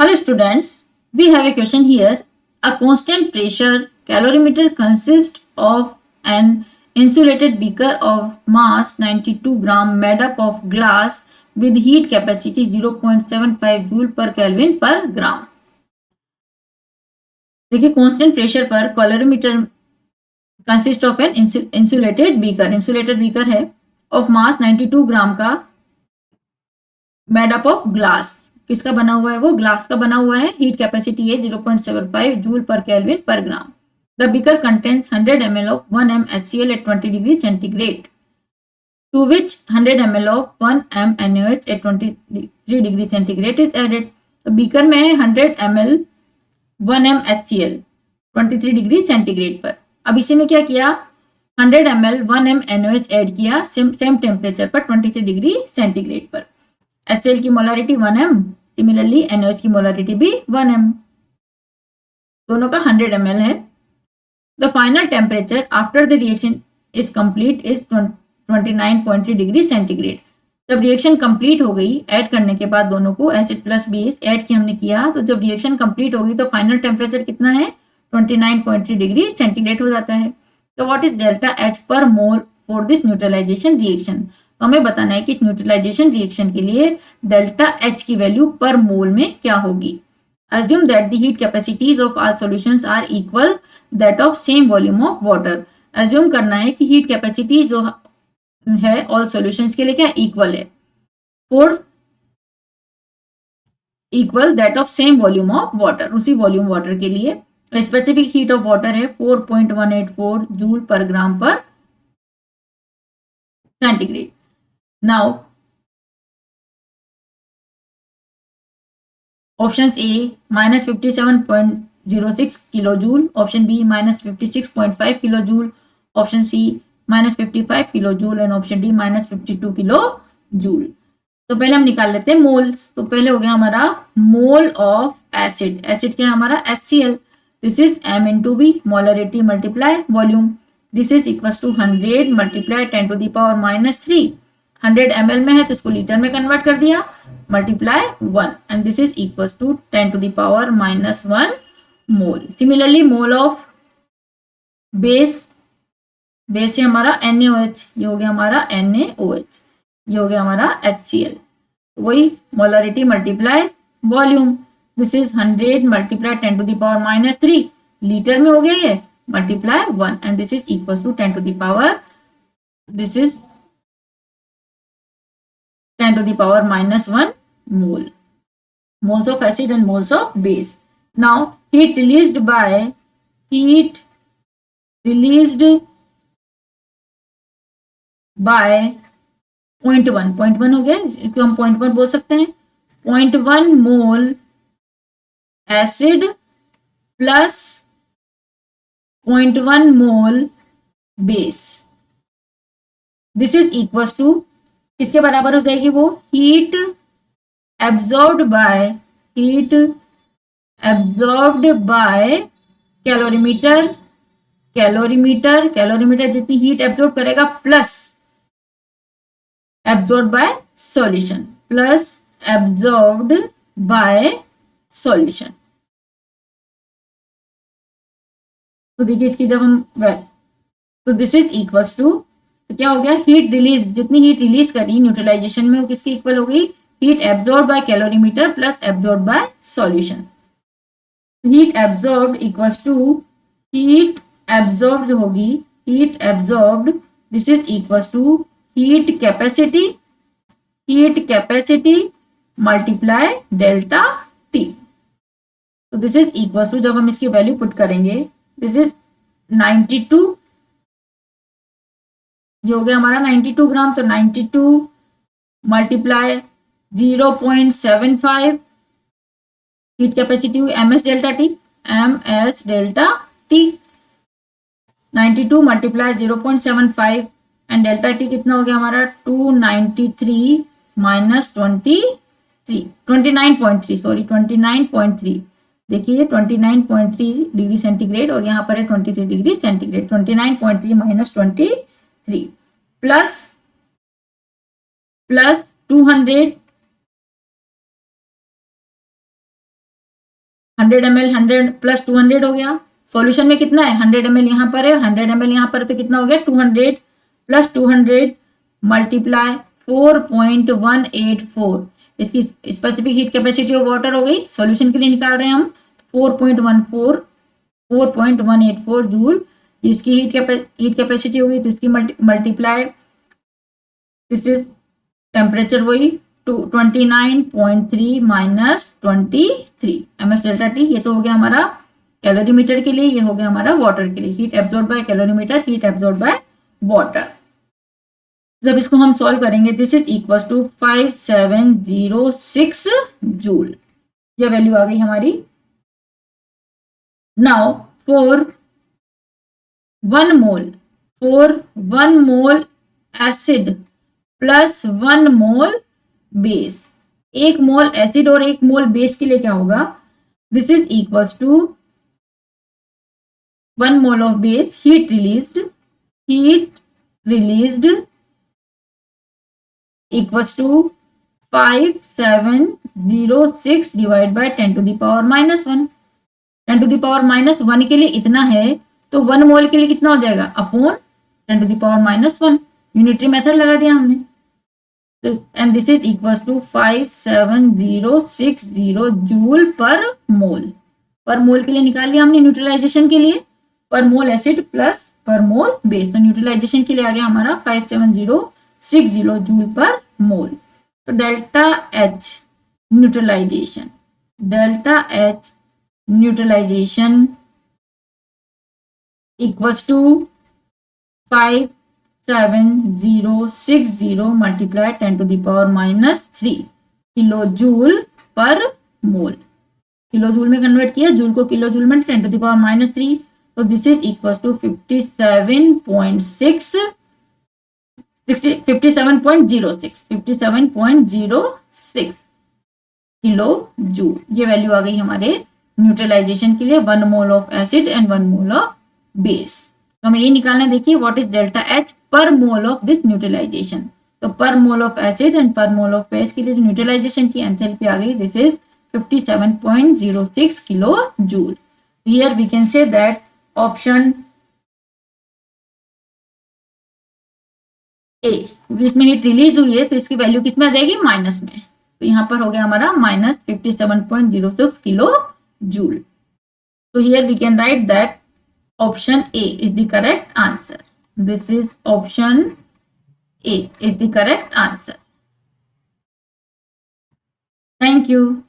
Hello students, we have a question here. A constant pressure calorimeter consists of an insulated beaker of mass 92 gram made up of glass with heat capacity 0.75 joule per kelvin per gram. देखिए constant pressure पर calorimeter consist of an insulated beaker है of mass 92 gram का made up of glass. किसका बना हुआ है? वो glass का बना हुआ है. हीट कैपेसिटी है 0.75 joule per kelvin per gram. The beaker contains 100 ml of 1 m HCl at 20 degree centigrade to which 100 ml of 1 m NaOH at 23 degree centigrade is added. तो बीकर में है 100 ml 1 m HCl 23 degree centigrade पर. अब इसी में क्या किया? 100 ml 1 m NaOH add किया सेम टेम्परेचर पर 23 डिग्री सेंटीग्रेड पर. HCl की मोलारिटी 1 m, सिमिलरली NaOH की मोलारिटी भी 1 m, दोनों का 100 ml है. The final temperature after the reaction is complete is 29.3 degree centigrade. जब रिएक्शन कंप्लीट हो गई, ऐड करने के बाद दोनों को एसिड प्लस बेस ऐड की हमने किया, तो जब रिएक्शन कंप्लीट होगी तो फाइनल टेम्परेचर कितना है? 29.3 डिग्री सेंटीग्रेड हो जाता है. तो व्हाट इज डेल्टा एच पर मोल फॉर दिस न्यूट्रलाइजेशन रिएक्शन? तो हमें बताना है कि न्यूट्रलाइजेशन रिएक्शन के लिए डेल्टा एच की वैल्यू पर मोल में क्या होगी. Assume that the heat capacities of all solutions are equal that of same volume of water. Assume करना है कि heat capacity जो है all solutions के लिए क्या इक्वल है, for equal that of same volume of water. उसी वॉल्यूम वाटर के लिए स्पेसिफिक हीट ऑफ वाटर है 4.184 joule per gram per centigrade. Now option A minus 57.06 kilo joule, option B minus 56.5 kilo joule, option C minus 55 kilo joule and option D minus 52 kilo joule. तो पहले हम निकाल लेते हैं moles. तो पहले हो गया हमारा मोल ऑफ एसिड. एसिड क्या है हमारा? HCl. This is m into V, molarity multiply volume. This is equal to 100 multiply 10 to the power minus 3. 100 ml में है तो इसको लीटर में कन्वर्ट कर दिया, multiply 1 and this is equal to 10 to the power minus 1 mole. Similarly mole of base है हमारा NaOH. ये हो गया हमारा NaOH, ये हो गया हमारा HCl. वही molarity multiply volume. This is 100 multiply 10 to the power minus 3, litre में हो गया ये, multiply 1 and this is equal to 10 to the power, this is 10 to the power minus 1 mole. Moles of acid and moles of base. Now heat released by 0.1 हो गया, इसको हम 0.1 बोल सकते हैं. 0.1 mole acid plus 0.1 mole base. This is equal to किसके बराबर हो जाएगी? वो हीट एब्जॉर्ब्ड बाय कैलोरीमीटर जितनी हीट एब्जॉर्ब करेगा plus absorb by solution, plus absorbed by solution. तो देखिए इसकी जब हम तो दिस इज इक्वल्स टू, तो क्या हो गया? हीट रिलीज, जितनी हीट रिलीज करी न्यूट्रलाइजेशन में वो किसकी इक्वल हो गई? Heat absorb by calorimeter plus absorb by solution. Heat absorb equals to heat absorb जो होगी, heat absorb, this is equals to heat capacity multiply delta T. तो दिस इज इक्वल्स टू, जब हम इसकी वैल्यू पुट करेंगे, this is 92, ये हो गया हमारा 92 ग्राम. तो 92 मल्टीप्लाई 0.75, हीट कैपेसिटी हुई ms delta T. 92 multiply 0.75 and delta T कितना हो गया हमारा? 293 माइनस 29.3. देखिए 29.3 डिग्री सेंटीग्रेड और यहाँ पर है 23 degree centigrade. 29.3 minus 23 plus 200 100 ml 100 plus 200 हो गया। सॉल्यूशन में कितना है, 100 ml यहाँ पर है, 100 ml यहाँ पर है, तो कितना हो गया 200 प्लस 200 मल्टीप्लाई 4.184। इसकी specific heat capacity of water हो गई, सॉल्यूशन के लिए निकाल रहे हैं हम 4.184 जूल। इसकी हीट कैपेसिटी होगी तो इसकी मल्टीप्लाई, दिस इज टेम्परेचर वही 29.3 माइनस 23 ms डेल्टा टी। ये तो हो गया हमारा कैलोरीमीटर के लिए, ये हो गया हमारा वाटर के लिए। Heat absorb by calorimeter, heat absorb by water. जब इसको हम सॉल्व करेंगे, this is equal to 5706 joule. यह वैल्यू आ गई हमारी। Now for 1 mole acid plus 1 mole base, 1 mole acid और 1 मोल बेस के लिए क्या होगा, this is equal to 1 mole of base heat released equals to 5706 divide by 10 to the power minus 1। 10 to the power minus 1 के लिए इतना है, तो 1 मोल के लिए कितना हो जाएगा, upon 10 to the power minus 1। Unitary method लगा दिया हमने, and this is equals to 57060 joule per mole. पर मोल के लिए निकाल लिया हमने न्यूट्रलाइजेशन के लिए, पर मोल एसिड प्लस पर मोल बेस, तो न्यूट्रलाइजेशन के लिए आ गया हमारा 57060 जूल पर मोल। तो delta H neutralisation equals to 5760 multiply 10 to the power minus 3 kilo joule per mole. Kilo joule में कन्वर्ट किया, जूल को किलो जूल में 10 टू द पावर माइनस 3, तो this is equal to 57.06 kilo joule. ये value आ गई हमारे neutralisation के लिए, 1 mole of acid and 1 mole of base. तो हमें ये निकालना है, देखिए व्हाट इज डेल्टा एच पर मोल ऑफ दिस न्यूट्रलाइजेशन। तो पर मोल ऑफ एसिड एंड पर मोल ऑफ बेस के लिए न्यूट्रलाइजेशन की एंथैल्पी आ गई, this is 57.06 kilo joule. Here we can say that option A, इसमें हीट रिलीज हुई है तो इसकी वैल्यू किस में आ जाएगी, माइनस में। तो यहाँ पर हो गया हमारा माइनस 57.06 किलो जूल। तो here we can write that option A is the correct answer. This is option A is the correct answer. Thank you.